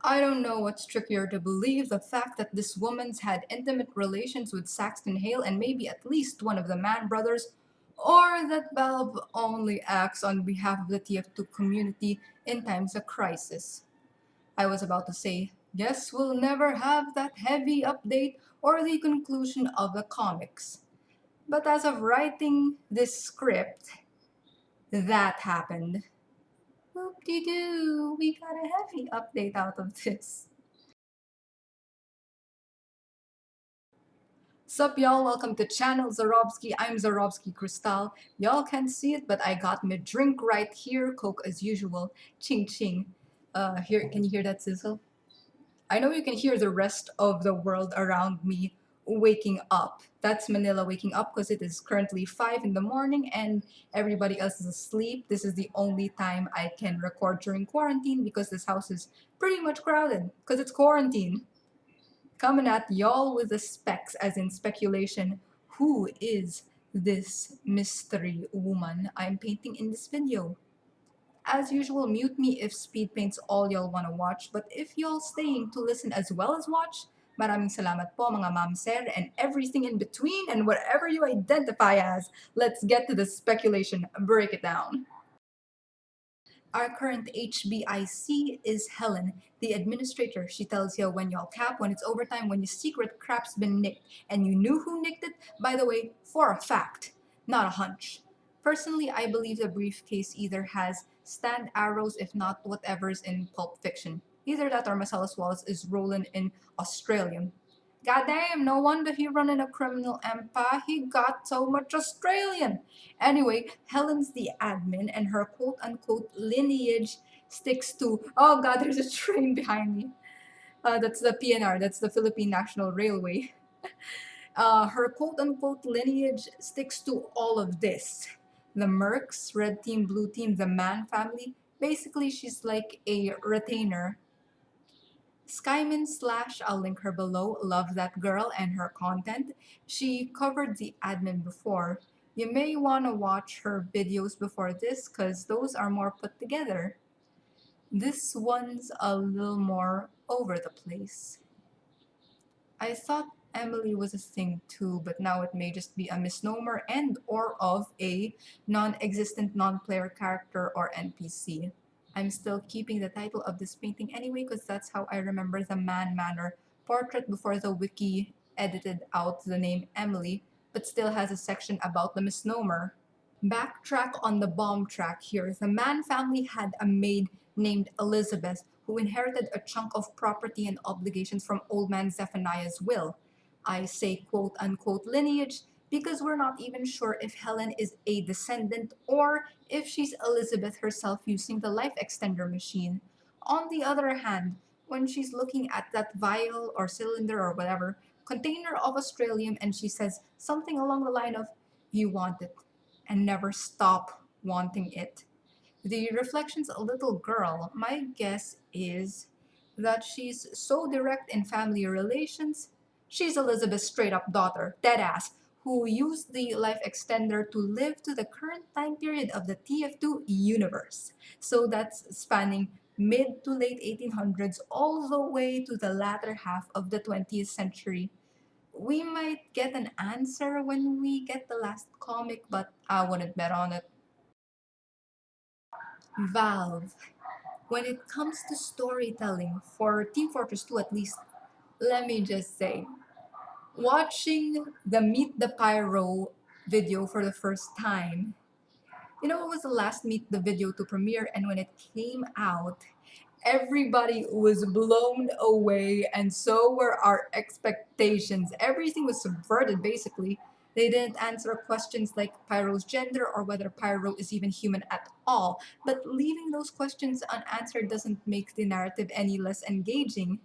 I don't know what's trickier to believe, the fact that this woman's had intimate relations with Saxton Hale and maybe at least one of the Mann brothers, or that Valve only acts on behalf of the TF2 community in times of crisis. I was about to say, guess we'll never have that heavy update or the conclusion of the comics. But as of writing this script, that happened. Whoop-de-doo, we got a heavy update out of this. Sup y'all, welcome to channel Zarobski. I'm Zarobski Crystal. Y'all can't see it, but I got my drink right here, Coke as usual. Ching ching. Here, can you hear that sizzle? I know you can hear the rest of the world around me waking up. That's Manila waking up because it is currently 5 in the morning and everybody else is asleep. This is the only time I can record during quarantine because this house is pretty much crowded because it's quarantine. Coming at y'all with the specs, as in speculation. Who is this mystery woman I'm painting in this video? As usual, mute me if speed paint's all y'all wanna watch, but if y'all staying to listen as well as watch, maraming salamat po mga ma'am sir and everything in between and whatever you identify as. Let's get to the speculation, break it down. Our current HBIC is Helen, the administrator. She tells you when y'all cap, when it's overtime, when your secret crap's been nicked, and you knew who nicked it, by the way, for a fact, not a hunch. Personally, I believe the briefcase either has stand arrows, if not whatever's in Pulp Fiction. Either that or Marcellus Wallace is rolling in Australian. Goddamn, no wonder he running a criminal empire. He got so much Australian. Anyway, Helen's the admin, and her quote unquote lineage sticks to. Oh god, there's a train behind me. That's the PNR, that's the Philippine National Railway. Her quote unquote lineage sticks to all of this. The Mercs, red team, blue team, the Mann family. Basically, she's like a retainer. Skyman slash, I'll link her below, love that girl and her content. She covered the admin before. You may want to watch her videos before this because those are more put together. This one's a little more over the place. I thought Emily was a thing too, but now it may just be a misnomer and or of a non-existent non-player character or NPC. I'm still keeping the title of this painting anyway because that's how I remember the Mann Manor portrait before the wiki edited out the name Emily, but still has a section about the misnomer. Backtrack on the bomb track here. The Mann family had a maid named Elizabeth who inherited a chunk of property and obligations from old man Zephaniah's will. I say quote unquote lineage because we're not even sure if Helen is a descendant or if she's Elizabeth herself using the life extender machine. On the other hand, when she's looking at that vial or cylinder or whatever container of Australium and she says something along the line of, "You want it and never stop wanting it." The reflections a little girl, my guess is that she's so direct in family relations. She's Elizabeth's straight up daughter, deadass, who used the life extender to live to the current time period of the TF2 universe. So that's spanning mid to late 1800s all the way to the latter half of the 20th century. We might get an answer when we get the last comic, but I wouldn't bet on it. Valve. When it comes to storytelling, for Team Fortress 2 at least, let me just say, watching the Meet the Pyro video for the first time, you know, it was the last Meet the video to premiere, and when it came out, everybody was blown away, and so were our expectations. Everything was subverted, basically. They didn't answer questions like Pyro's gender or whether Pyro is even human at all. But leaving those questions unanswered doesn't make the narrative any less engaging.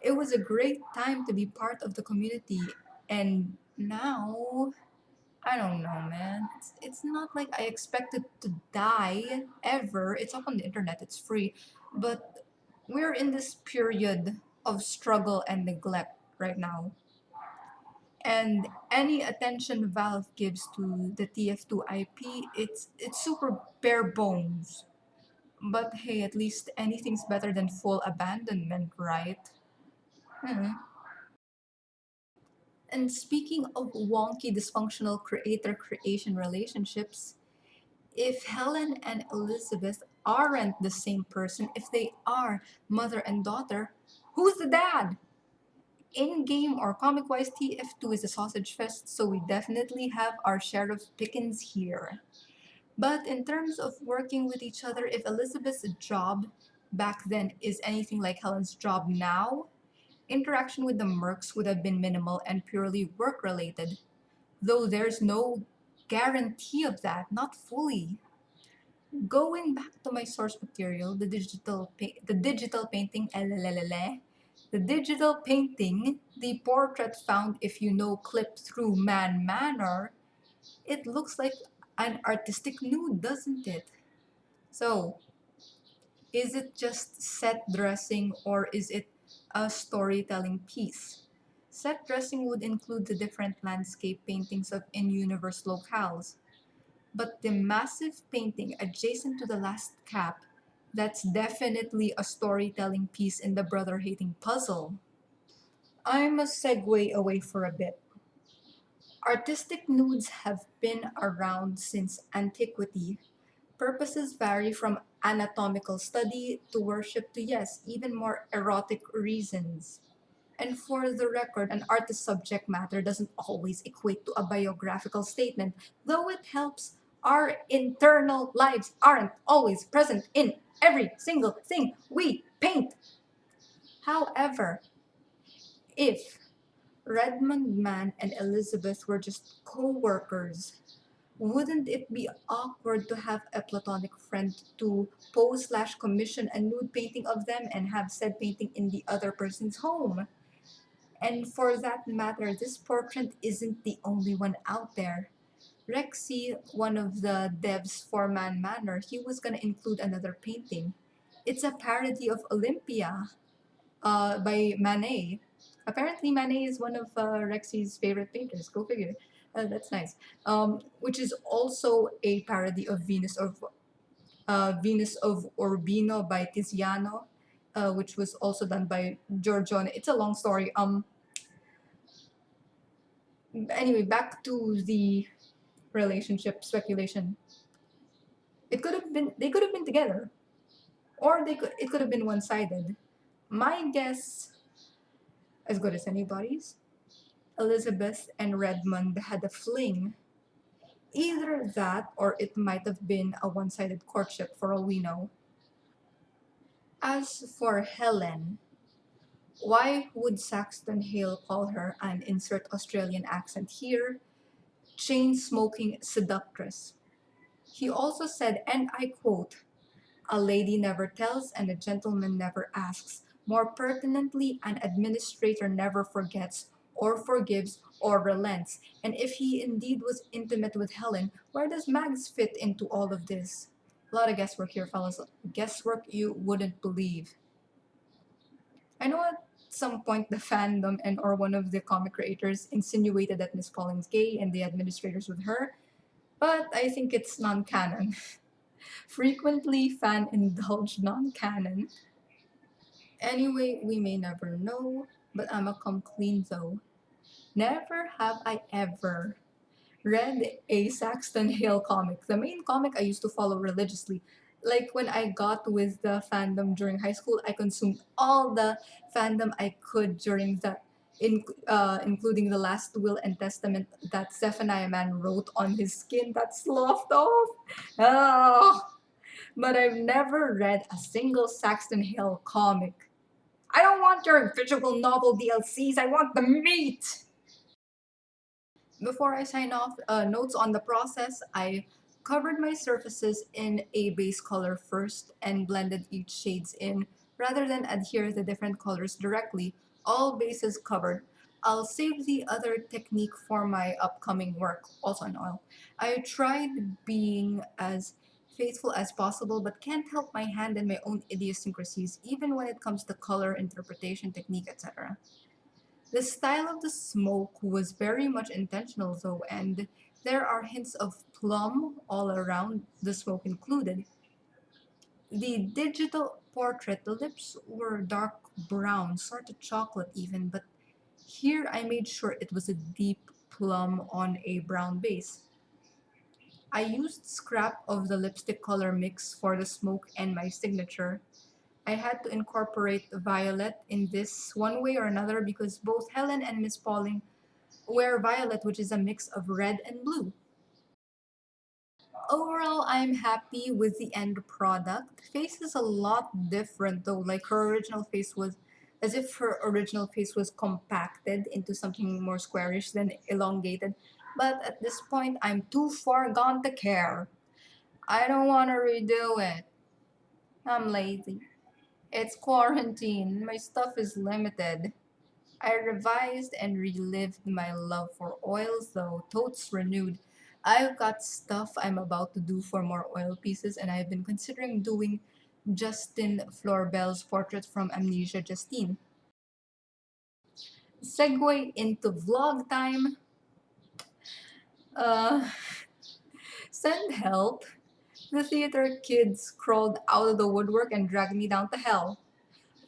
It was a great time to be part of the community, and now I don't know, man. It's not like I expected to die ever. It's up on the internet, it's free. But we're in this period of struggle and neglect right now. And any attention Valve gives to the TF2 IP, it's super bare bones. But hey, at least anything's better than full abandonment, right? Hmm. And speaking of wonky, dysfunctional creator creation relationships, if Helen and Elizabeth aren't the same person, if they are mother and daughter, who's the dad? In game or comic wise, TF2 is a sausage fest, so we definitely have our share of pickings here. But in terms of working with each other, if Elizabeth's job back then is anything like Helen's job now, interaction with the Mercs would have been minimal and purely work related, though there's no guarantee of that, not fully. Going back to my source material, the digital painting, the digital painting, the portrait found if you know clip through Man Manor, it looks like an artistic nude, doesn't it? So, is it just set dressing or is it a storytelling piece? Set dressing would include the different landscape paintings of in-universe locales, but the massive painting adjacent to the last cap, that's definitely a storytelling piece in the brother hating puzzle. I must segue away for a bit. Artistic nudes have been around since antiquity. Purposes vary from anatomical study to worship to, yes, even more erotic reasons. And for the record, an artist's subject matter doesn't always equate to a biographical statement, though it helps. Our internal lives aren't always present in every single thing we paint. However, if Redmond Man and Elizabeth were just co workers, wouldn't it be awkward to have a platonic friend to pose slash commission a nude painting of them and have said painting in the other person's home? And for that matter, this portrait isn't the only one out there. Rexy, one of the devs for Man Manor, he was gonna include another painting. It's a parody of Olympia by Manet. Apparently, Manet is one of Rexy's favorite painters. Go figure. That's nice. Which is also a parody of Venus of Urbino by Tiziano, which was also done by Giorgione. It's a long story. Anyway, back to the relationship speculation. It could have been they could have been together, or it could have been one sided. My guess, as good as anybody's, Elizabeth and Redmond had a fling. Either that, or it might have been a one sided courtship for all we know. As for Helen, why would Saxton Hale call her, and insert Australian accent here, chain smoking seductress? He also said, and I quote, "A lady never tells and a gentleman never asks. More pertinently, an administrator never forgets or forgives or relents." And if he indeed was intimate with Helen, where does Mags fit into all of this? A lot of guesswork here, fellas. Guesswork you wouldn't believe. I know at some point the fandom and or one of the comic creators insinuated that Miss Collins gay and the administrators with her, but I think it's non-canon. Frequently fan indulged non-canon. Anyway, we may never know, but I'ma come clean though. Never have I ever read a Saxton Hale comic. The main comic I used to follow religiously. Like when I got with the fandom during high school, I consumed all the fandom I could during including the last will and testament that Zephaniah Man wrote on his skin that sloughed off. Oh, but I've never read a single Saxton Hale comic. I don't want your visual novel DLCs, I want the meat! Before I sign off, notes on the process. I covered my surfaces in a base color first and blended each shades in rather than adhere the different colors directly, all bases covered. I'll save the other technique for my upcoming work, also in oil. I tried being as faithful as possible but can't help my hand and my own idiosyncrasies even when it comes to color interpretation technique, etc. The style of the smoke was very much intentional, though, and there are hints of plum all around, the smoke included. The digital portrait, the lips were dark brown, sort of chocolate even, but here I made sure it was a deep plum on a brown base. I used scrap of the lipstick color mix for the smoke and my signature. I had to incorporate violet in this one way or another because both Helen and Miss Pauling wear violet, which is a mix of red and blue. Overall, I'm happy with the end product. Face is a lot different though. Like her original face was, as if her original face was compacted into something more squarish than elongated. But at this point, I'm too far gone to care. I don't want to redo it. I'm lazy. It's quarantine. My stuff is limited. I revised and relived my love for oils, though, totes renewed. I've got stuff I'm about to do for more oil pieces, and I've been considering doing Justin Florbell's portrait from Amnesia Justine. Segue into vlog time. Uh, Send help. The theater kids crawled out of the woodwork and dragged me down to hell.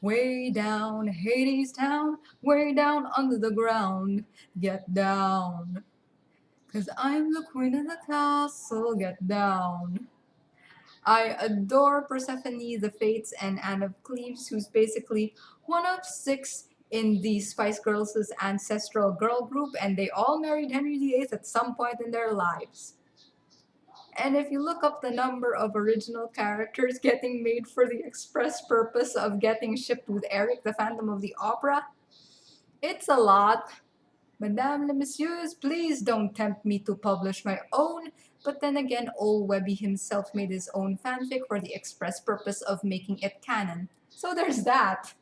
Way down, Hades Town, way down under the ground. Get down. 'Cause I'm the queen of the castle, get down. I adore Persephone, the Fates, and Anne of Cleves, who's basically one of six in the Spice Girls' ancestral girl group, and they all married Henry VIII at some point in their lives. And if you look up the number of original characters getting made for the express purpose of getting shipped with Eric, the Phantom of the Opera, it's a lot. Madame le Messieurs, please don't tempt me to publish my own. But then again, old Webby himself made his own fanfic for the express purpose of making it canon. So there's that.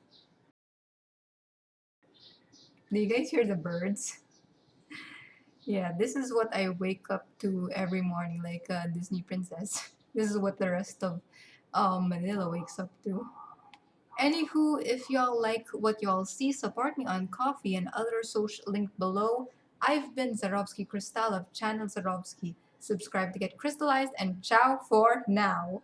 Do you guys hear the birds? Yeah, this is what I wake up to every morning, like a Disney princess. This is what the rest of Manila wakes up to. Anywho, if y'all like what y'all see, support me on Coffee and other social link below. I've been Zarobsky Crystal of Channel Zarobsky. Subscribe to get crystallized and ciao for now.